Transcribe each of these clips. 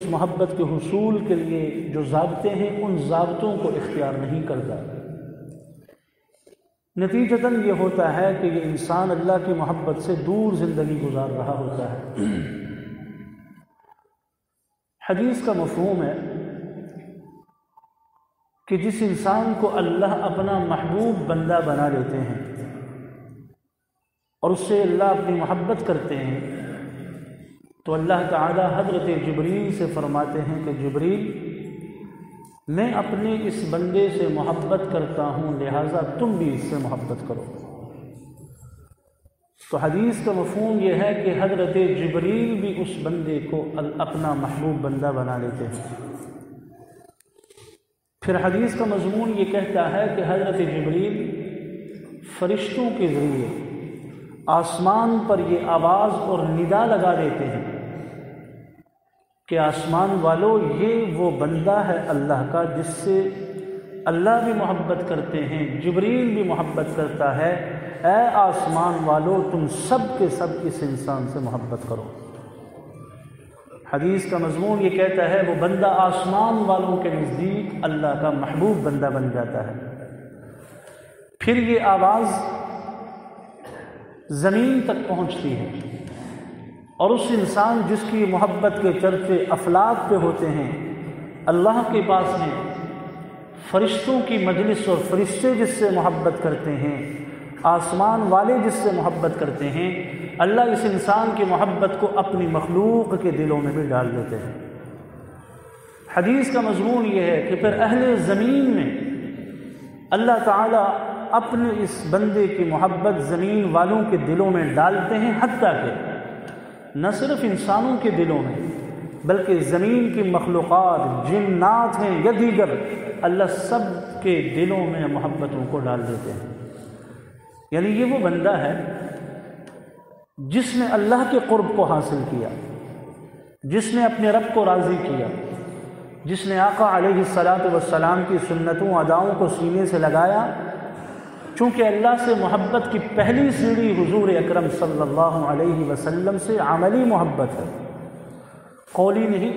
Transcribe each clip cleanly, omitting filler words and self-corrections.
محبت کے حصول کے لیے جو ضابطے ہیں ان ضابطوں کو اختیار نہیں کرتا، نتیجتاً یہ ہوتا ہے کہ یہ انسان اللہ کی محبت سے دور زندگی گزار رہا ہوتا ہے۔ حدیث کا مفہوم ہے کہ جس انسان کو اللہ اپنا محبوب بندہ بنا لیتے ہیں اور اس سے اللہ اپنی محبت کرتے ہیں، تو اللہ تعالی حضرت جبریل سے فرماتے ہیں کہ جبریل، میں اپنے اس بندے سے محبت کرتا ہوں، لہٰذا تم بھی اس سے محبت کرو۔ تو حدیث کا مفہوم یہ ہے کہ حضرت جبریل بھی اس بندے کو اپنا محبوب بندہ بنا لیتے ہیں۔ پھر حدیث کا مضمون یہ کہتا ہے کہ حضرت جبریل فرشتوں کے ذریعے آسمان پر یہ آواز اور ندا لگا دیتے ہیں کہ آسمان والو، یہ وہ بندہ ہے اللہ کا جس سے اللہ بھی محبت کرتے ہیں، جبریل بھی محبت کرتا ہے، اے آسمان والو تم سب کے سب اس انسان سے محبت کرو۔ حدیث کا مضمون یہ کہتا ہے وہ بندہ آسمان والوں کے نزدیک اللہ کا محبوب بندہ بن جاتا ہے۔ پھر یہ آواز زمین تک پہنچتی ہے اور اس انسان جس کی محبت کے چرچے افلاک پہ ہوتے ہیں، اللہ کے پاس ہیں، فرشتوں کی مجلس اور فرشتے جس سے محبت کرتے ہیں، آسمان والے جس سے محبت کرتے ہیں، اللہ اس انسان کی محبت کو اپنی مخلوق کے دلوں میں بھی ڈال دیتے ہیں۔ حدیث کا مضمون یہ ہے کہ پھر اہل زمین میں اللہ تعالیٰ اپنے اس بندے کی محبت زمین والوں کے دلوں میں ڈالتے ہیں، حتیٰ کہ نہ صرف انسانوں کے دلوں میں بلکہ زمین کی مخلوقات، جنات ہیں یا دیگر، اللہ سب کے دلوں میں محبتوں کو ڈال دیتے ہیں۔ یعنی یہ وہ بندہ ہے جس نے اللہ کے قرب کو حاصل کیا، جس نے اپنے رب کو راضی کیا، جس نے آقا علیہ السلام کی سنتوں اداؤں کو سینے سے لگایا۔ چونکہ اللہ سے محبت کی پہلی سیڑھی حضور اکرم صلی اللہ علیہ وسلم سے عملی محبت ہے، قولی نہیں۔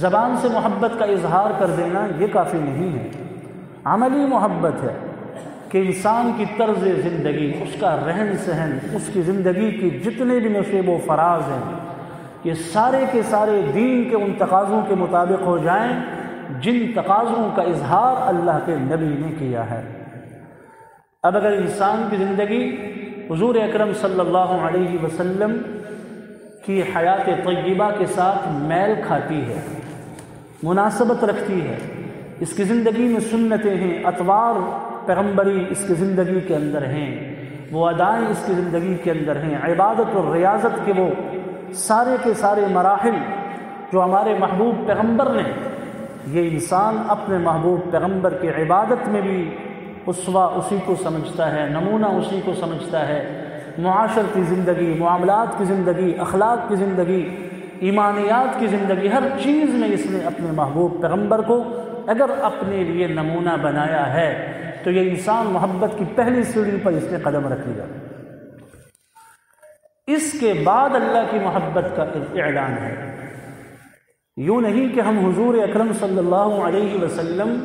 زبان سے محبت کا اظہار کر دینا یہ کافی نہیں ہے، عملی محبت ہے کہ انسان کی طرز زندگی، اس کا رہن سہن، اس کی زندگی کی جتنے بھی نشیب و فراز ہیں، یہ سارے کے سارے دین کے ان تقاضوں کے مطابق ہو جائیں جن تقاضوں کا اظہار اللہ کے نبی نے کیا ہے۔ اب اگر انسان کی زندگی حضور اکرم صلی اللہ علیہ وسلم کی حیات طیبہ کے ساتھ میل کھاتی ہے، مناسبت رکھتی ہے، اس کی زندگی میں سنتیں ہیں، اطوار پیغمبری اس کی زندگی کے اندر ہیں، وہ ادائیں اس کی زندگی کے اندر ہیں، عبادت اور ریاضت کے وہ سارے کے سارے مراحل جو ہمارے محبوب پیغمبر نے، یہ انسان اپنے محبوب پیغمبر کی عبادت میں بھی اسوہ اسی کو سمجھتا ہے، نمونہ اسی کو سمجھتا ہے، معاشرتی زندگی، معاملات کی زندگی، اخلاق کی زندگی، ایمانیات کی زندگی، ہر چیز میں اس نے اپنے محبوب پیغمبر کو اگر اپنے لیے نمونہ بنایا ہے تو یہ انسان محبت کی پہلی سیڑھی پر اس نے قدم رکھ لیا۔ اس کے بعد اللہ کی محبت کا اعلان ہے۔ یوں نہیں کہ ہم حضور اکرم صلی اللہ علیہ وسلم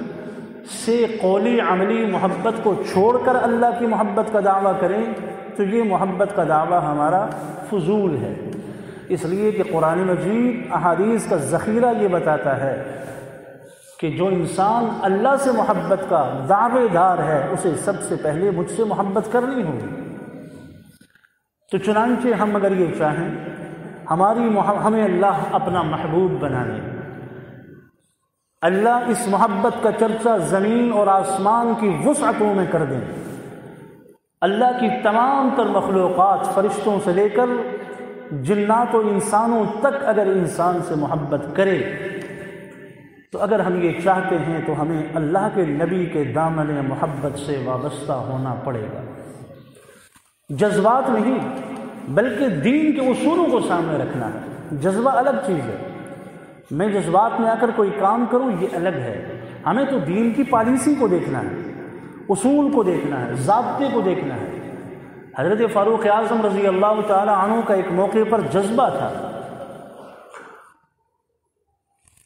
سے قولی عملی محبت کو چھوڑ کر اللہ کی محبت کا دعویٰ کریں تو یہ محبت کا دعویٰ ہمارا فضول ہے، اس لیے کہ قرآن مجید احادیث کا ذخیرہ یہ بتاتا ہے کہ جو انسان اللہ سے محبت کا دعوے دار ہے اسے سب سے پہلے مجھ سے محبت کرنی ہوگی۔ تو چنانچہ ہم اگر یہ چاہیں ہمیں اللہ اپنا محبوب بنا لے، اللہ اس محبت کا چرچا زمین اور آسمان کی وسعتوں میں کر دیں، اللہ کی تمام تر مخلوقات فرشتوں سے لے کر جنات و انسانوں تک اگر انسان سے محبت کرے، تو اگر ہم یہ چاہتے ہیں تو ہمیں اللہ کے نبی کے دامن محبت سے وابستہ ہونا پڑے گا، جذبات نہیں بلکہ دین کے اصولوں کو سامنے رکھنا ہے۔ جذبہ الگ چیز ہے، میں جذبات میں آ کر کوئی کام کروں یہ الگ ہے، ہمیں تو دین کی پالیسی کو دیکھنا ہے، اصول کو دیکھنا ہے، ضابطے کو دیکھنا ہے۔ حضرت فاروق اعظم رضی اللہ تعالی عنہ کا ایک موقع پر جذبہ تھا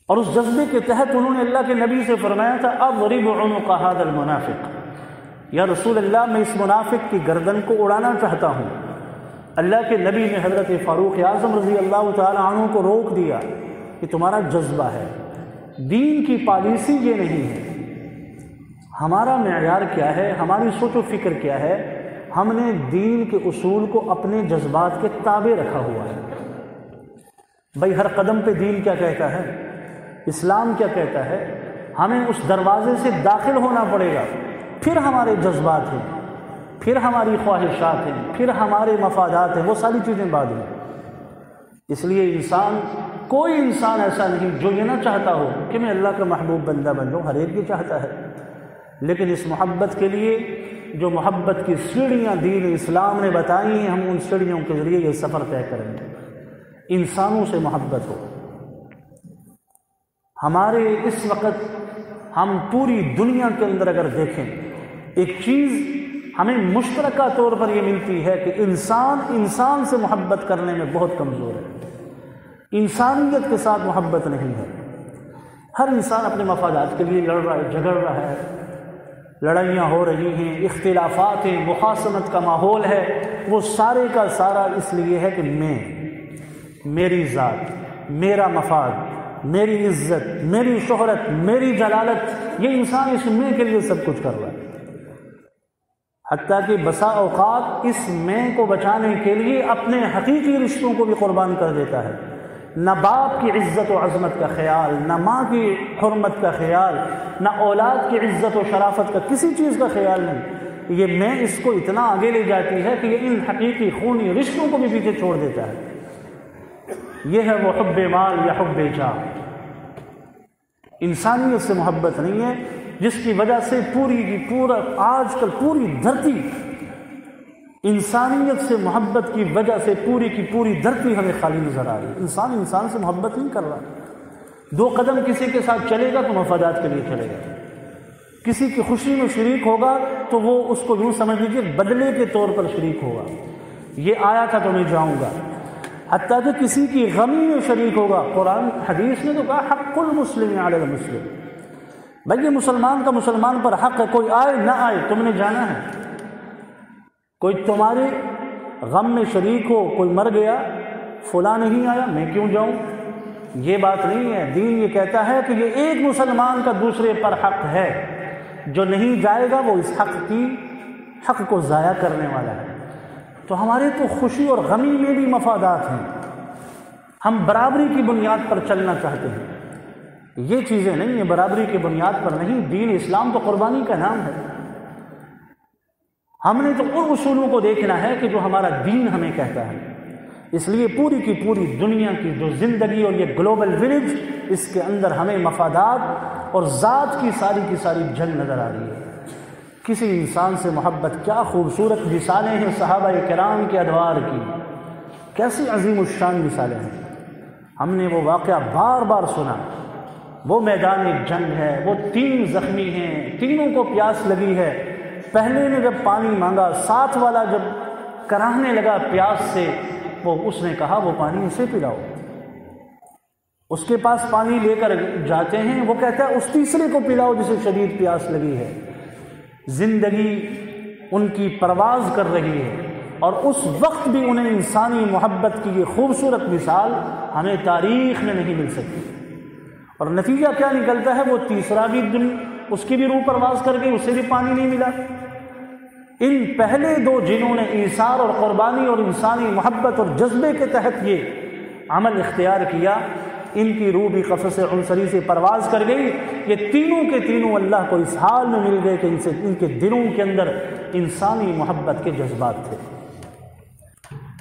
اور اس جذبے کے تحت انہوں نے اللہ کے نبی سے فرمایا تھا اضرب عنق هذا المنافق، یا رسول اللہ میں اس منافق کی گردن کو اڑانا چاہتا ہوں۔ اللہ کے نبی نے حضرت فاروق اعظم رضی اللہ تعالی عنہ کو روک دیا کہ تمہارا جذبہ ہے، دین کی پالیسی یہ نہیں ہے، ہمارا معیار کیا ہے، ہماری سوچ و فکر کیا ہے، ہم نے دین کے اصول کو اپنے جذبات کے تابع رکھا ہوا ہے۔ بھائی ہر قدم پہ دین کیا کہتا ہے، اسلام کیا کہتا ہے، ہمیں اس دروازے سے داخل ہونا پڑے گا، پھر ہمارے جذبات ہیں، پھر ہماری خواہشات ہیں، پھر ہمارے مفادات ہیں، وہ ساری چیزیں بعد میں۔ اس لیے کوئی انسان ایسا نہیں جو یہ نہ چاہتا ہو کہ میں اللہ کا محبوب بندہ بن جاؤں، ہر ایک یہ چاہتا ہے، لیکن اس محبت کے لیے جو محبت کی سیڑھیاں دین اسلام نے بتائی ہیں، ہم ان سیڑھیوں کے ذریعے یہ سفر طے کریں گے۔ انسانوں سے محبت ہو۔ ہمارے اس وقت ہم پوری دنیا کے اندر اگر دیکھیں، ایک چیز ہمیں مشترکہ طور پر یہ ملتی ہے کہ انسان سے محبت کرنے میں بہت کمزور ہے، انسانیت کے ساتھ محبت نہیں ہے۔ ہر انسان اپنے مفادات کے لیے لڑ رہا ہے، جھگڑ رہا ہے، لڑائیاں ہو رہی ہیں، اختلافات ہیں، مخاصمت کا ماحول ہے، وہ سارے کا سارا اس لیے ہے کہ میری ذات، میرا مفاد، میری عزت، میری شہرت، میری جلالت، یہ انسان اس میں کے لیے سب کچھ کر رہا ہے۔ حتیٰ کہ بسا اوقات اس میں کو بچانے کے لیے اپنے حقیقی رشتوں کو بھی قربان کر دیتا ہے۔ نہ باپ کی عزت و عظمت کا خیال، نہ ماں کی حرمت کا خیال، نہ اولاد کی عزت و شرافت کا کسی چیز کا خیال نہیں۔ یہ میں اس کو اتنا آگے لے جاتی ہے کہ یہ ان حقیقی خونی رشتوں کو بھی پیچھے چھوڑ دیتا ہے۔ یہ ہے وہ حب مال یا حب جاہ، انسانیت سے محبت نہیں ہے، جس کی وجہ سے آج کل پوری دھرتی، انسانیت سے محبت کی وجہ سے پوری کی پوری دھرتی ہمیں خالی نظر آ رہی ہے۔ انسان سے محبت نہیں کر رہا، 2 قدم کسی کے ساتھ چلے گا تو مفادات کے لیے چلے گا، کسی کی خوشی میں شریک ہوگا تو وہ اس کو یوں سمجھ لیجیے بدلے کے طور پر شریک ہوگا، یہ آیا تھا تو میں جاؤں گا۔ حتیٰ کہ کسی کی غمی میں شریک ہوگا، قرآن حدیث نے تو کہا حق المسلم علی المسلم، بھائی یہ مسلمان کا مسلمان پر حق ہے، کوئی آئے نہ آئے تم نے جانا ہے۔ کوئی تمہارے غم میں شریک ہو، کوئی مر گیا، فلاں نہیں آیا میں کیوں جاؤں، یہ بات نہیں ہے۔ دین یہ کہتا ہے کہ یہ ایک مسلمان کا دوسرے پر حق ہے، جو نہیں جائے گا وہ اس حق کو ضائع کرنے والا ہے۔ تو ہمارے تو خوشی اور غمی میں بھی مفادات ہیں، ہم برابری کی بنیاد پر چلنا چاہتے ہیں، یہ چیزیں نہیں ہیں، برابری کی بنیاد پر نہیں۔ دین اسلام تو قربانی کا نام ہے، ہم نے تو ان اصولوں کو دیکھنا ہے کہ جو ہمارا دین ہمیں کہتا ہے۔ اس لیے پوری کی پوری دنیا کی جو زندگی اور یہ گلوبل ولیج، اس کے اندر ہمیں مفادات اور ذات کی ساری جنگ نظر آ رہی ہے۔ کسی انسان سے محبت، کیا خوبصورت مثالیں ہیں صحابہ کرام کے ادوار کی، کیسی عظیم الشان مثالیں ہیں۔ ہم نے وہ واقعہ بار بار سنا، وہ میدان جنگ ہے، وہ 3 زخمی ہیں، تینوں کو پیاس لگی ہے، پہلے نے جب پانی مانگا، ساتھ والا جب کراہنے لگا پیاس سے، اس نے کہا وہ پانی اسے پلاؤ۔ اس کے پاس پانی لے کر جاتے ہیں، وہ کہتا ہے اس تیسرے کو پلاؤ جسے شدید پیاس لگی ہے۔ زندگی ان کی پرواز کر رہی ہے، اور اس وقت بھی انہیں انسانی محبت کی یہ خوبصورت مثال ہمیں تاریخ میں نہیں مل سکتی۔ اور نتیجہ کیا نکلتا ہے، وہ تیسرا بھی اس کی بھی روح پرواز کر گئی، اسے بھی پانی نہیں ملا۔ ان پہلے 2 جنہوں نے ایثار اور قربانی اور انسانی محبت اور جذبے کے تحت یہ عمل اختیار کیا، ان کی روح بھی قفس عنصری سے پرواز کر گئی۔ یہ تینوں کے تینوں اللہ کو اس حال میں مل گئے کہ ان کے دلوں کے اندر انسانی محبت کے جذبات تھے۔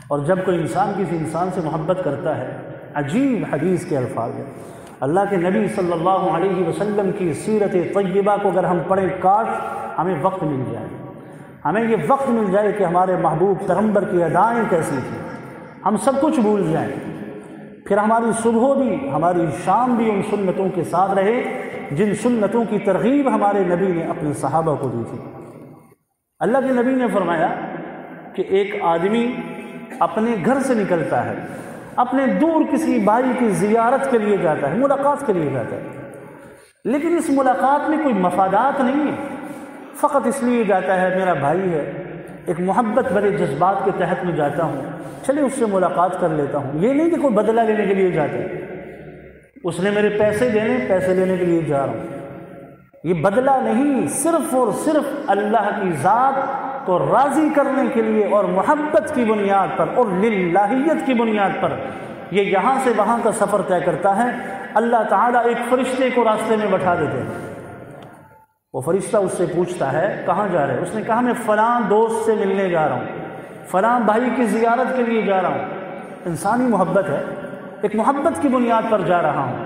اور جب کوئی انسان کسی انسان سے محبت کرتا ہے، عجیب حدیث کے الفاظ ہیں، اللہ کے نبی صلی اللہ علیہ وسلم کی سیرت طیبہ کو اگر ہم پڑھیں، کاش ہمیں وقت مل جائے، ہمیں یہ وقت مل جائے کہ ہمارے محبوب پیغمبر کی ادائیں کیسی تھیں، ہم سب کچھ بھول جائیں، پھر ہماری صبح بھی ہماری شام بھی ان سنتوں کے ساتھ رہے جن سنتوں کی ترغیب ہمارے نبی نے اپنے صحابہ کو دی تھی۔ اللہ کے نبی نے فرمایا کہ ایک آدمی اپنے گھر سے نکلتا ہے اپنے دور کسی بھائی کی زیارت کے لیے جاتا ہے، ملاقات کے لیے جاتا ہے، لیکن اس ملاقات میں کوئی مفادات نہیں ہے، فقط اس لیے جاتا ہے میرا بھائی ہے، ایک محبت بڑے جذبات کے تحت میں جاتا ہوں، چلے اس سے ملاقات کر لیتا ہوں۔ یہ نہیں کہ کوئی بدلہ لینے کے لیے جاتا ہے، اس نے میرے پیسے لینے کے لیے جا رہا ہوں، یہ بدلہ نہیں، صرف اور صرف اللہ کی ذات کو راضی کرنے کے لیے اور محبت کی بنیاد پر اور للہیت کی بنیاد پر یہ یہاں سے وہاں کا سفر طے کرتا ہے۔ اللہ تعالیٰ ایک فرشتے کو راستے میں بٹھا دیتے ہیں، وہ فرشتہ اس سے پوچھتا ہے کہاں جا رہے ہیں؟ اس نے کہا میں فلاں دوست سے ملنے جا رہا ہوں، فلاں بھائی کی زیارت کے لیے جا رہا ہوں۔ انسانی محبت ہے، ایک محبت کی بنیاد پر جا رہا ہوں۔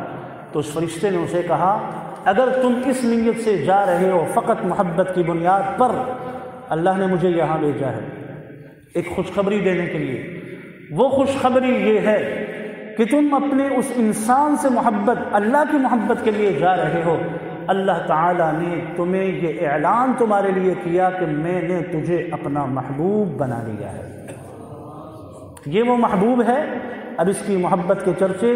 تو اس فرشتے نے اسے کہا اگر تم اس نیت سے جا رہے ہو فقط محبت کی بنیاد پر، اللہ نے مجھے یہاں بھیجا ہے ایک خوشخبری دینے کے لیے۔ وہ خوشخبری یہ ہے کہ تم اپنے اس انسان سے محبت، اللہ کی محبت کے لیے جا رہے ہو، اللہ تعالیٰ نے تمہیں یہ اعلان تمہارے لیے کیا کہ میں نے تجھے اپنا محبوب بنا لیا ہے۔ یہ وہ محبوب ہے، اب اس کی محبت کے چرچے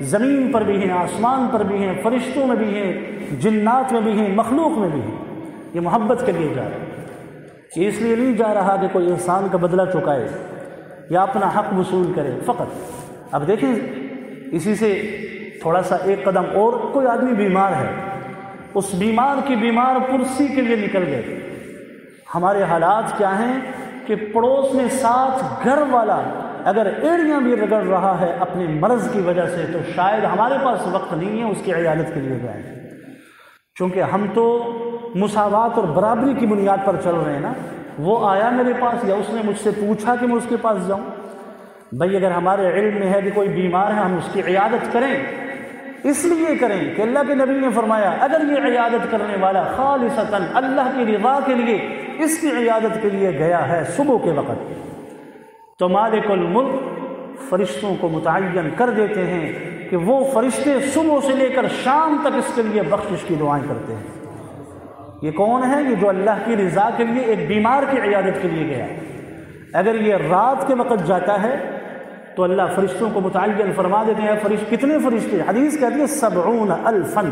زمین پر بھی ہیں، آسمان پر بھی ہیں، فرشتوں میں بھی ہیں، جنات میں بھی ہیں، مخلوق میں بھی ہیں۔ یہ محبت کے لیے جا رہا ہے، یہ اس لیے نہیں جا رہا کہ کوئی انسان کا بدلہ چکائے یا اپنا حق وصول کرے فقط۔ اب دیکھیں اسی سے تھوڑا سا ایک قدم اور، کوئی آدمی بیمار ہے، اس بیمار کی بیمار پرسی کے لیے نکل گئے۔ ہمارے حالات کیا ہیں کہ پڑوس میں ساتھ گھر والا اگر ایڑیاں بھی رگڑ رہا ہے اپنے مرض کی وجہ سے تو شاید ہمارے پاس وقت نہیں ہے اس کی عیادت کے لیے جائیں، چونکہ ہم تو مساوات اور برابری کی بنیاد پر چل رہے ہیں نا۔ وہ آیا میرے پاس یا اس نے مجھ سے پوچھا کہ میں اس کے پاس جاؤں؟ بھائی اگر ہمارے علم میں ہے کہ کوئی بیمار ہے ہم اس کی عیادت کریں، اس لیے کریں کہ اللہ کے نبی نے فرمایا اگر یہ عیادت کرنے والا خالصتاً اللہ کی رضا کے لیے اس کی عیادت کے لیے گیا ہے صبح کے وقت، تو مالک الملک فرشتوں کو متعین کر دیتے ہیں کہ وہ فرشتے صبح سے لے کر شام تک اس کے لیے بخشش کی دعائیں کرتے ہیں۔ یہ کون ہے؟ یہ جو اللہ کی رضا کے لیے ایک بیمار کی عیادت کے لیے گیا۔ اگر یہ رات کے وقت جاتا ہے تو اللہ فرشتوں کو متعین فرما دیتے ہیں۔ کتنے فرشتے؟ حدیث کہتی ہے 70,000،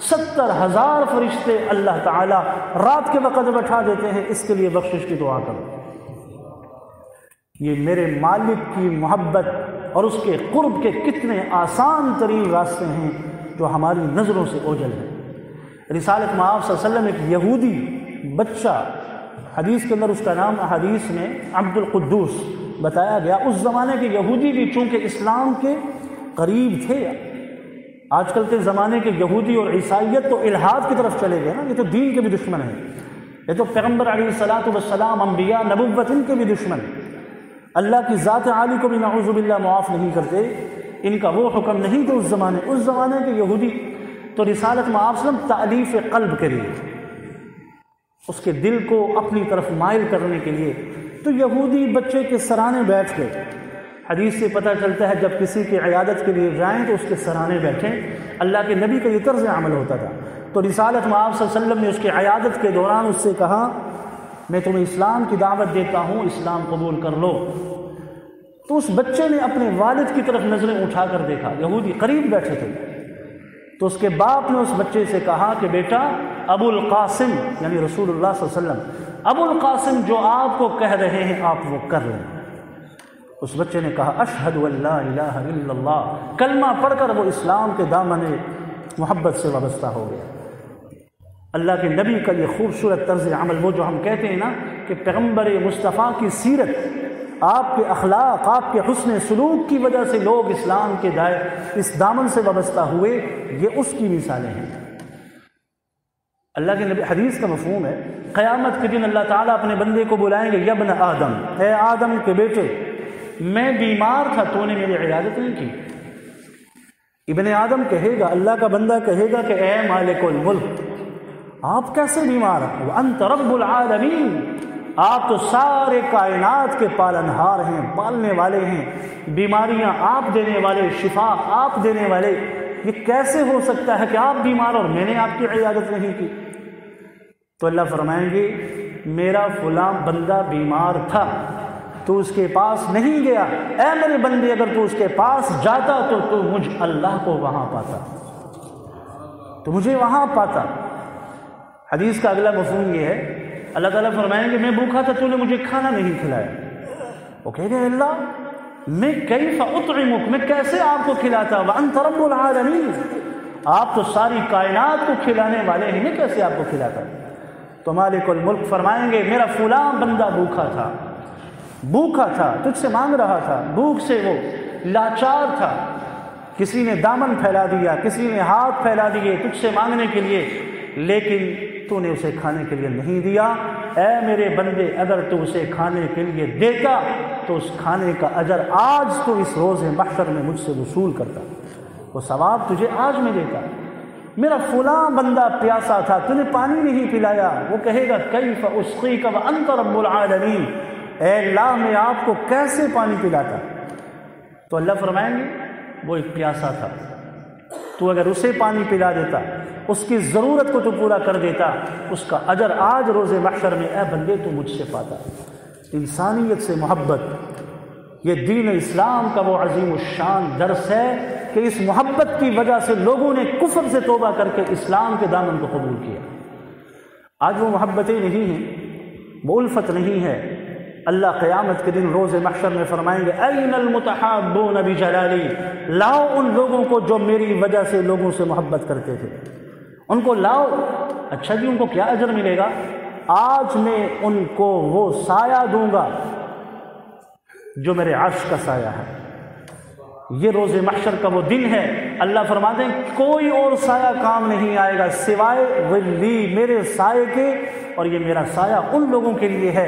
70,000 فرشتے اللہ تعالیٰ رات کے وقت بٹھا دیتے ہیں اس کے لیے بخشش کی دعا کرو۔ یہ میرے مالک کی محبت اور اس کے قرب کے کتنے آسان ترین راستے ہیں جو ہماری نظروں سے اوجھل ہیں۔ رسالت مآب صلی اللہ علیہ وسلم ایک یہودی بچہ، حدیث کے اندر اس کا نام احادیث میں عبد القدوس بتایا گیا۔ اس زمانے کے یہودی بھی چونکہ اسلام کے قریب تھے، آج کل کے زمانے کے یہودی اور عیسائیت تو الحاد کی طرف چلے گئے نا، یہ تو دین کے بھی دشمن ہیں، یہ تو پیغمبر علیہ الصلوۃ والسلام، انبیاء، نبوت، ان کے بھی دشمن، اللہ کی ذات عالی کو بھی نعوذ باللہ معاف نہیں کرتے، ان کا وہ حکم نہیں تھا اس زمانے کے یہودی۔ تو رسالت مآب صلی اللہ علیہ وسلم تألیف قلب کے لیے، اس کے دل کو اپنی طرف مائل کرنے کے لیے، تو یہودی بچے کے سرانے بیٹھ گئے۔ حدیث سے پتہ چلتا ہے جب کسی کی عیادت کے لیے جائیں تو اس کے سرانے بیٹھیں، اللہ کے نبی کا یہ طرز عمل ہوتا تھا۔ تو رسالت مآب صلی اللہ علیہ وسلم نے اس کی عیادت کے دوران اس سے کہا میں تمہیں اسلام کی دعوت دیتا ہوں، اسلام قبول کر لو۔ تو اس بچے نے اپنے والد کی طرف نظریں اٹھا کر دیکھا، یہودی قریب بیٹھے تھے، تو اس کے باپ نے اس بچے سے کہا کہ بیٹا ابو القاسم یعنی رسول اللہ صلی اللہ علیہ وسلم، ابو القاسم جو آپ کو کہہ رہے ہیں آپ وہ کر لیں۔ اس بچے نے کہا اشہد ان لا الہ الا اللہ، کلمہ پڑھ کر وہ اسلام کے دامن محبت سے وابستہ ہو گیا۔ اللہ کے نبی کا یہ خوبصورت طرز عمل، وہ جو ہم کہتے ہیں نا کہ پیغمبر مصطفیٰ کی سیرت، آپ کے اخلاق، آپ کے حسن سلوک کی وجہ سے لوگ اسلام کے اس دامن سے وابستہ ہوئے، یہ اس کی مثالیں ہیں۔ اللہ کے نبی، حدیث کا مفہوم ہے قیامت کے دن اللہ تعالیٰ اپنے بندے کو بلائیں گے، یا ابن آدم، اے آدم کے بیٹے، میں بیمار تھا تو نے میری عیادت نہیں کی۔ ابن آدم کہے گا، اللہ کا بندہ کہے گا کہ اے مالک الملک، آپ کیسے بیمار ہیں؟ وانت رب العالمین، آپ تو سارے کائنات کے پالنہار ہیں، پالنے والے ہیں، بیماریاں آپ دینے والے، شفا آپ دینے والے، یہ کیسے ہو سکتا ہے کہ آپ بیمار اور میں نے آپ کی عیادت نہیں کی؟ تو اللہ فرمائیں گے میرا فلاں بندہ بیمار تھا تو اس کے پاس نہیں گیا، اے میرے بندے اگر تو اس کے پاس جاتا تو مجھ اللہ کو وہاں پاتا، تو مجھے وہاں پاتا۔ حدیث کا اگلا مفہوم یہ ہے، اللہ تعالیٰ فرمائیں گے میں بھوکا تھا، تو نے مجھے کھانا نہیں کھلایا۔ وہ کہے گا اللہ میں کیف اطعمک، میں کیسے آپ کو کھلاتا، وانت رب العالمین، آپ تو ساری کائنات کو کھلانے والے ہیں، میں کیسے آپ کو کھلاتا۔ تو مالک الملک فرمائیں گے میرا فلاں بندہ بھوکا تھا، تجھ سے مانگ رہا تھا، بھوک سے وہ لاچار تھا، کسی نے دامن پھیلا دیا، کسی نے ہاتھ پھیلا دیے تجھ سے مانگنے کے لیے، لیکن تو نے اسے کھانے کے لیے نہیں دیا۔ اے میرے بندے اگر تو اسے کھانے کے لیے دیتا تو اس کھانے کا اجر آج تو اس روز محشر میں مجھ سے وصول کرتا، وہ ثواب تجھے آج میں دیتا۔ میرا فلاں بندہ پیاسا تھا، تو نے پانی نہیں پلایا، وہ کہے گا کیف اسقیک وانت رب العالمین، اے اللہ میں آپ کو کیسے پانی پلاتا۔ تو اللہ فرمائیں گے وہ ایک پیاسا تھا، تو اگر اسے پانی پلا دیتا، اس کی ضرورت کو تو پورا کر دیتا، اس کا اجر آج روز محشر میں اے بندے تو مجھ سے پاتا۔ انسانیت سے محبت، یہ دین اسلام کا وہ عظیم الشان درس ہے کہ اس محبت کی وجہ سے لوگوں نے کفر سے توبہ کر کے اسلام کے دامن کو قبول کیا۔ آج وہ محبتیں نہیں ہیں، وہ الفت نہیں ہے۔ اللہ قیامت کے دن روز محشر میں فرمائیں گے این المتحابون بجلالی، لاؤ ان لوگوں کو جو میری وجہ سے لوگوں سے محبت کرتے تھے، ان کو لاؤ۔ اچھا جی ان کو کیا اجر ملے گا؟ آج میں ان کو وہ سایہ دوں گا جو میرے عرش کا سایہ ہے۔ یہ روز محشر کا وہ دن ہے، اللہ فرماتے ہیں کوئی اور سایہ کام نہیں آئے گا سوائے ظلی، میرے سائے کے، اور یہ میرا سایہ ان لوگوں کے لیے ہے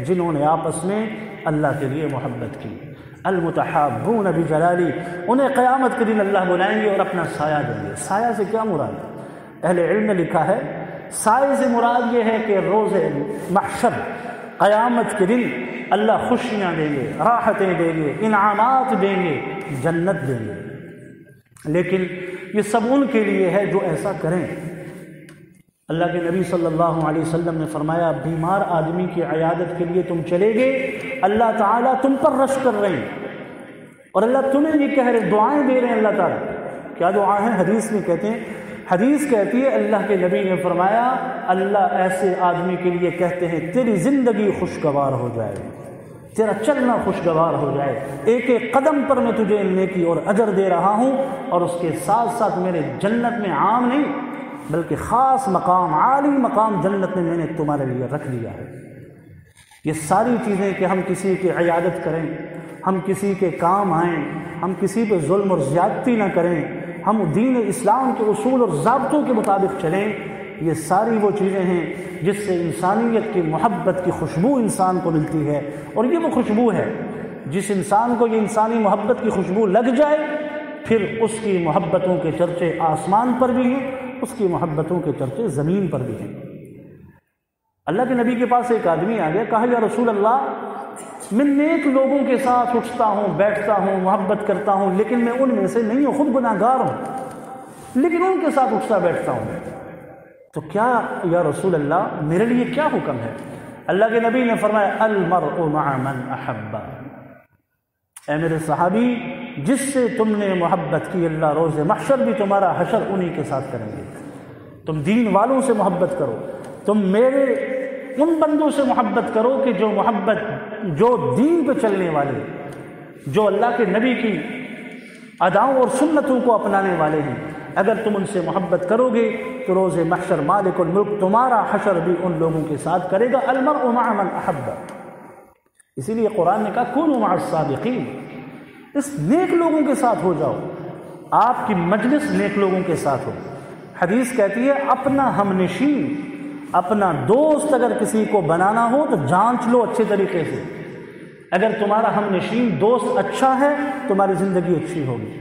جنہوں نے آپس میں اللہ کے لیے محبت کی۔ المتحابون بجلالی، انہیں قیامت کے دن اللہ بلائیں گے اور اپنا سایہ دیں گے۔ سایہ سے کیا مراد ہے؟ اہل علم نے لکھا ہے سائے سے مراد یہ ہے کہ روز محشر قیامت کے دن اللہ خوشیاں دیں گے، راحتیں دیں گے، انعامات دیں گے، جنت دیں گے، لیکن یہ سب ان کے لیے ہے جو ایسا کریں۔ اللہ کے نبی صلی اللہ علیہ وسلم نے فرمایا بیمار آدمی کی عیادت کے لیے تم چلے گئے، اللہ تعالیٰ تم پر رشک کر رہے ہیں اور اللہ تمہیں یہ کہہ رہے، دعائیں دے رہے ہیں اللہ تعالیٰ۔ کیا دعا ہے؟ حدیث میں کہتے ہیں، حدیث کہتی ہے اللہ کے نبی نے فرمایا اللہ ایسے آدمی کے لیے کہتے ہیں تیری زندگی خوشگوار ہو جائے، تیرا چلنا خوشگوار ہو جائے، ایک ایک قدم پر میں تجھے نیکی اور اجر دے رہا ہوں، اور اس کے ساتھ ساتھ میرے جنت میں عام نہیں بلکہ خاص مقام، عالی مقام جنت میں نے تمہارے لیے رکھ لیا ہے۔ یہ ساری چیزیں کہ ہم کسی کی عیادت کریں، ہم کسی کے کام آئیں، ہم کسی پہ ظلم اور زیادتی نہ کریں، ہم دین اسلام کے اصول اور ضابطوں کے مطابق چلیں، یہ ساری وہ چیزیں ہیں جس سے انسانیت کی محبت کی خوشبو انسان کو ملتی ہے، اور یہ وہ خوشبو ہے جس انسان کو یہ انسانی محبت کی خوشبو لگ جائے پھر اس کی محبتوں کے چرچے آسمان پر بھی ہیں، اس کی محبتوں کے چرچے زمین پر بھی ہیں۔ اللہ کے نبی کے پاس ایک آدمی آ گیا، کہا یا رسول اللہ میں نیک لوگوں کے ساتھ اٹھتا ہوں، بیٹھتا ہوں، محبت کرتا ہوں، لیکن میں ان میں سے نہیں ہوں، خود گناہ گار ہوں، لیکن ان کے ساتھ اٹھتا بیٹھتا ہوں، تو کیا یا رسول اللہ میرے لیے کیا حکم ہے؟ اللہ کے نبی نے فرمایا المرء مع من احب، اے میرے صحابی جس سے تم نے محبت کی اللہ روز محشر بھی تمہارا حشر انہی کے ساتھ کریں گے۔ تم دین والوں سے محبت کرو، تم میرے ان بندوں سے محبت کرو کہ جو دین پہ چلنے والے، جو اللہ کے نبی کی اداؤں اور سنتوں کو اپنانے والے ہیں۔ اگر تم ان سے محبت کرو گے تو روز محشر مالک الملک تمہارا حشر بھی ان لوگوں کے ساتھ کرے گا۔ المرء مع من احب، اسی لیے قرآن نے کہا کونوا مع الصادقین، اس نیک لوگوں کے ساتھ ہو جاؤ، آپ کی مجلس نیک لوگوں کے ساتھ ہو۔ حدیث کہتی ہے اپنا ہم نشین، اپنا دوست اگر کسی کو بنانا ہو تو جانچ لو اچھے طریقے سے، اگر تمہارا ہم نشین دوست اچھا ہے تمہاری زندگی اچھی ہوگی،